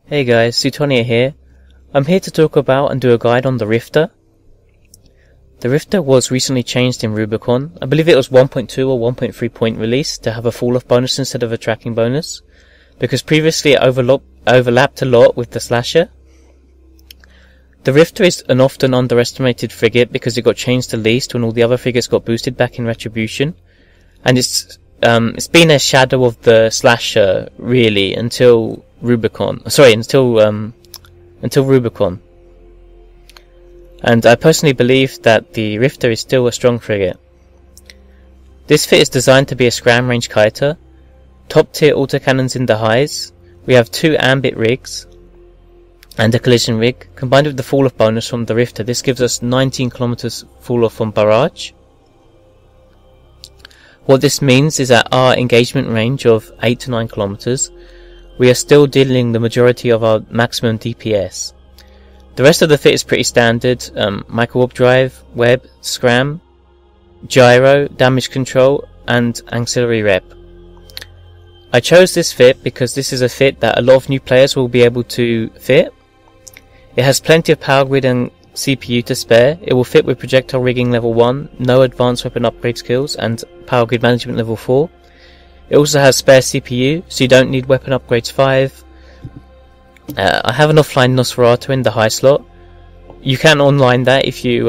Hey guys, Suetonia here. I'm here to talk about and do a guide on the Rifter. The Rifter was recently changed in Rubicon. I believe it was 1.2 or 1.3 point release to have a Falloff bonus instead of a tracking bonus, because previously it overlapped a lot with the Slasher. The Rifter is an often underestimated frigate because it got changed to least when all the other frigates got boosted back in Retribution, and it's been a shadow of the Slasher really until Rubicon. Until Rubicon. And I personally believe that the Rifter is still a strong frigate. This fit is designed to be a scram range kiter, top tier autocannons in the highs. We have 2 ambit rigs and a collision rig. Combined with the Falloff bonus from the Rifter, this gives us 19 kilometers Falloff from barrage. What this means is at our engagement range of 8 to 9 kilometers, we are still dealing the majority of our maximum DPS. The rest of the fit is pretty standard: micro warp drive, web, scram, gyro, damage control, and auxiliary rep. I chose this fit because this is a fit that a lot of new players will be able to fit. It has plenty of power grid and CPU to spare. It will fit with projectile rigging level 1, no advanced weapon upgrade skills, and power grid management level 4. It also has spare CPU, so you don't need weapon upgrades 5. I have an offline Nosferatu in the high slot. You can online that if you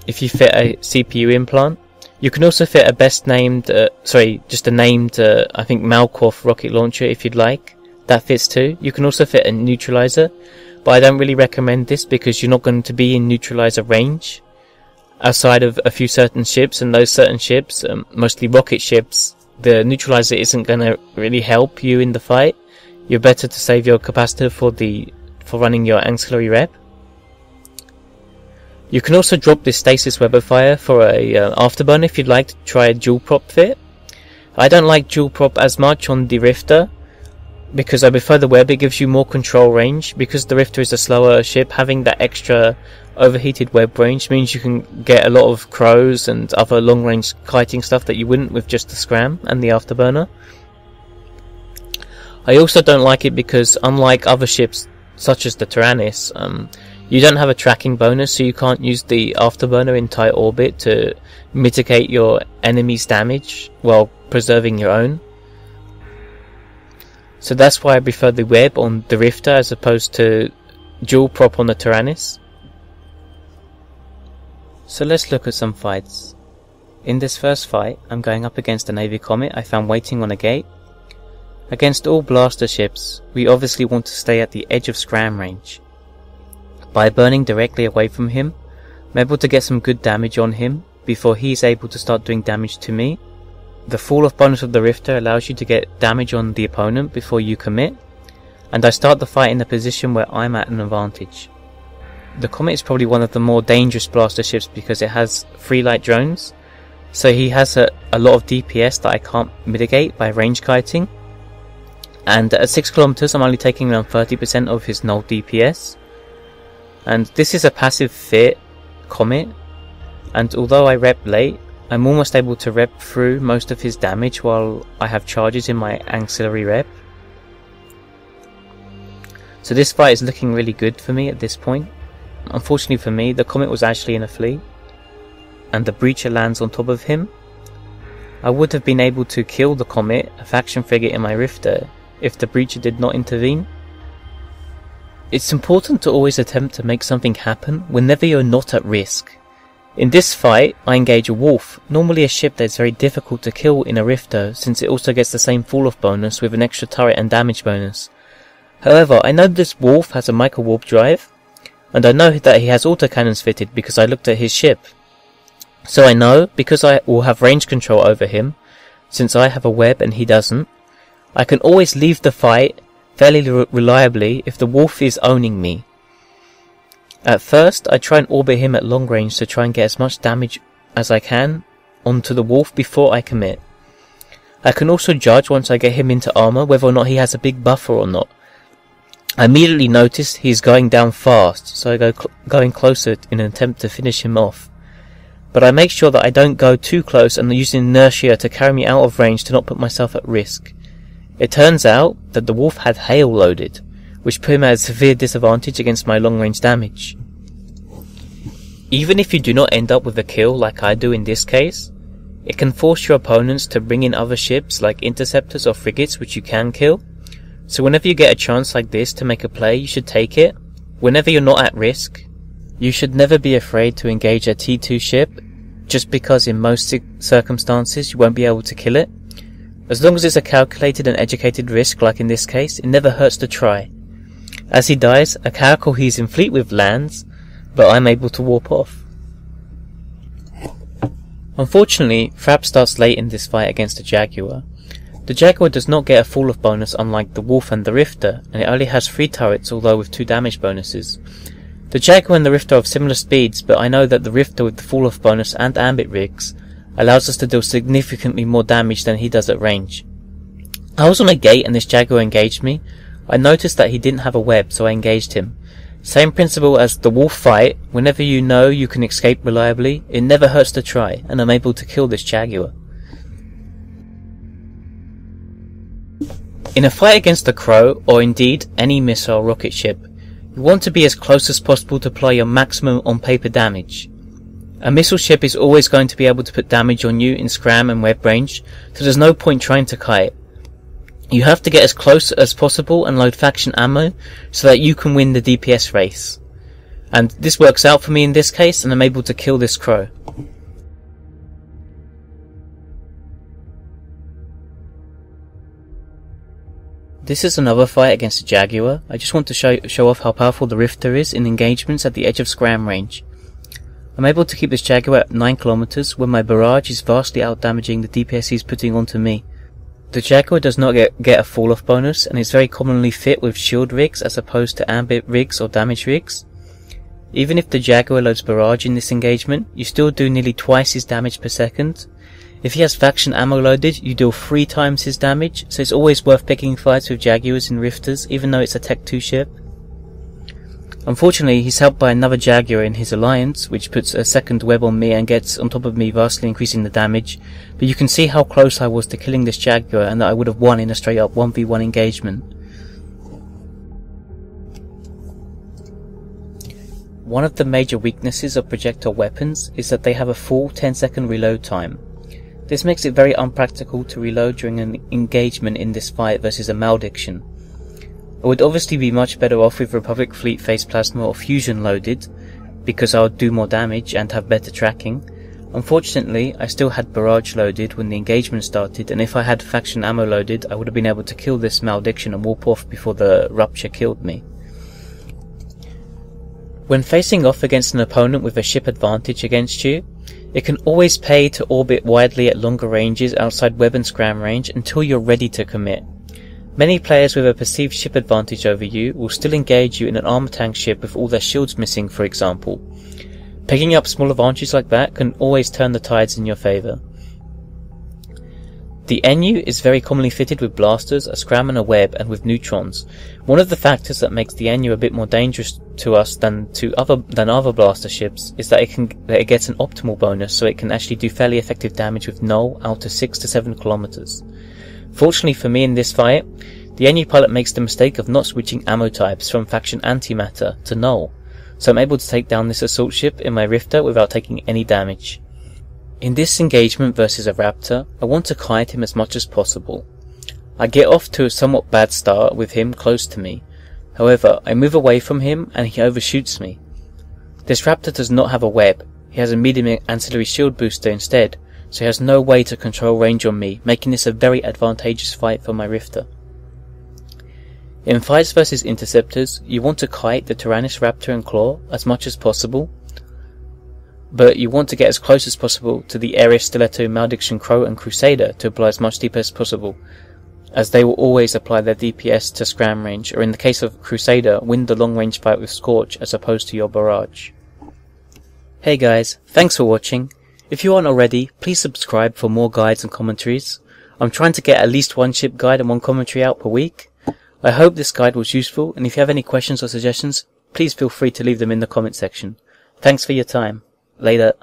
fit a CPU implant. You can also fit a I think malkuth rocket launcher if you'd like. That fits too. You can also fit a neutralizer, but I don't really recommend this because you're not going to be in neutralizer range outside of a few certain ships, and those certain ships, mostly rocket ships, the neutralizer isn't going to really help you in the fight. You're better to save your capacitor for running your auxiliary rep. You can also drop this stasis web of fire for a afterburner if you'd like to try a dual prop fit. I don't like dual prop as much on the Rifter because I prefer the web. It gives you more control range. Because the Rifter is a slower ship, having that extra overheated web range means you can get a lot of crows and other long range kiting stuff that you wouldn't with just the scram and the afterburner. I also don't like it because, unlike other ships such as the Tyrannus, you don't have a tracking bonus, so you can't use the afterburner in tight orbit to mitigate your enemy's damage while preserving your own. So that's why I prefer the web on the Rifter as opposed to dual prop on the Tyrannus. So let's look at some fights. In this first fight, I'm going up against a Navy Comet I found waiting on a gate. Against all blaster ships, we obviously want to stay at the edge of scram range. By burning directly away from him, I'm able to get some good damage on him before he's able to start doing damage to me. The Falloff bonus of the Rifter allows you to get damage on the opponent before you commit, and I start the fight in a position where I'm at an advantage. The Comet is probably one of the more dangerous blaster ships because it has 3 light drones, so he has a lot of DPS that I can't mitigate by range kiting. And at 6 kilometers I'm only taking around 30% of his null DPS. And this is a passive fit Comet, and although I rep late, I'm almost able to rep through most of his damage while I have charges in my auxiliary rep. So this fight is looking really good for me at this point. Unfortunately for me, the Comet was actually in a fleet, and the Breacher lands on top of him. I would have been able to kill the Comet, a faction frigate in my Rifter, if the Breacher did not intervene. It's important to always attempt to make something happen whenever you're not at risk. In this fight, I engage a Wolf, normally a ship that is very difficult to kill in a Rifter since it also gets the same Falloff bonus with an extra turret and damage bonus. However, I know this Wolf has a micro warp drive, and I know that he has autocannons fitted because I looked at his ship. So I know, because I will have range control over him, since I have a web and he doesn't, I can always leave the fight fairly reliably if the Wolf is owning me. At first, I try and orbit him at long range to try and get as much damage as I can onto the Wolf before I commit. I can also judge once I get him into armor whether or not he has a big buffer or not. I immediately noticed he's going down fast, so I go going closer in an attempt to finish him off. But I make sure that I don't go too close and use inertia to carry me out of range to not put myself at risk. It turns out that the Wolf had hail loaded, which put him at a severe disadvantage against my long-range damage. Even if you do not end up with a kill like I do in this case, it can force your opponents to bring in other ships like interceptors or frigates which you can kill. So whenever you get a chance like this to make a play, you should take it. Whenever you're not at risk, you should never be afraid to engage a T2 ship, just because in most circumstances you won't be able to kill it. As long as it's a calculated and educated risk like in this case, it never hurts to try. As he dies, a Caracal he's in fleet with lands, but I'm able to warp off. Unfortunately, Frap starts late in this fight against the Jaguar. The Jaguar does not get a Falloff bonus unlike the Wolf and the Rifter, and it only has 3 turrets, although with 2 damage bonuses. The Jaguar and the Rifter are of similar speeds, but I know that the Rifter with the Falloff bonus and ambit rigs allows us to deal significantly more damage than he does at range. I was on a gate and this Jaguar engaged me. I noticed that he didn't have a web, so I engaged him. Same principle as the Wolf fight, whenever you know you can escape reliably, it never hurts to try, and I'm able to kill this Jaguar. In a fight against the Crow, or indeed any missile rocket ship, you want to be as close as possible to apply your maximum on-paper damage. A missile ship is always going to be able to put damage on you in scram and web range, so there's no point trying to kite. You have to get as close as possible and load faction ammo so that you can win the DPS race. And this works out for me in this case, and I'm able to kill this Crow. This is another fight against the Jaguar. I just want to show off how powerful the Rifter is in engagements at the edge of scram range. I'm able to keep this Jaguar at 9 km when my barrage is vastly outdamaging the DPS he's putting onto me. The Jaguar does not get a Falloff bonus and is very commonly fit with shield rigs as opposed to ambit rigs or damage rigs. Even if the Jaguar loads barrage in this engagement, you still do nearly twice his damage per second. If he has faction ammo loaded, you deal 3 times his damage, so it's always worth picking fights with Jaguars and Rifters, even though it's a Tech 2 ship. Unfortunately, he's helped by another Jaguar in his alliance, which puts a second web on me and gets on top of me, vastly increasing the damage, but you can see how close I was to killing this Jaguar and that I would have won in a straight up 1v1 engagement. One of the major weaknesses of projectile weapons is that they have a full 10-second reload time. This makes it very unpractical to reload during an engagement in this fight versus a malediction. I would obviously be much better off with Republic Fleet Phase Plasma or Fusion loaded, because I would do more damage and have better tracking. Unfortunately, I still had Barrage loaded when the engagement started, and if I had Faction Ammo loaded, I would have been able to kill this malediction and warp off before the Rupture killed me. When facing off against an opponent with a ship advantage against you, it can always pay to orbit widely at longer ranges outside web and scram range until you're ready to commit. Many players with a perceived ship advantage over you will still engage you in an armor tank ship with all their shields missing, for example. Picking up small advantages like that can always turn the tides in your favour. The NU is very commonly fitted with blasters, a scram and a web, and with neutrons. One of the factors that makes the NU a bit more dangerous to us than other blaster ships is that it gets an optimal bonus, so it can actually do fairly effective damage with null out to 6 to 7 kilometers. Fortunately for me in this fight, the NU pilot makes the mistake of not switching ammo types from faction antimatter to null, so I'm able to take down this assault ship in my Rifter without taking any damage. In this engagement versus a Raptor, I want to kite him as much as possible. I get off to a somewhat bad start with him close to me. However, I move away from him and he overshoots me. This Raptor does not have a web, he has a medium ancillary shield booster instead, so he has no way to control range on me, making this a very advantageous fight for my Rifter. In fights versus interceptors, you want to kite the Tyrannus Raptor and Claw as much as possible, but you want to get as close as possible to the Ares, Stiletto, Malediction, Crow and Crusader to apply as much DPS as possible, as they will always apply their DPS to scram range, or in the case of Crusader, win the long range fight with Scorch as opposed to your Barrage. Hey guys, thanks for watching. If you aren't already, please subscribe for more guides and commentaries. I'm trying to get at least one ship guide and one commentary out per week. I hope this guide was useful, and if you have any questions or suggestions, please feel free to leave them in the comment section. Thanks for your time. Later.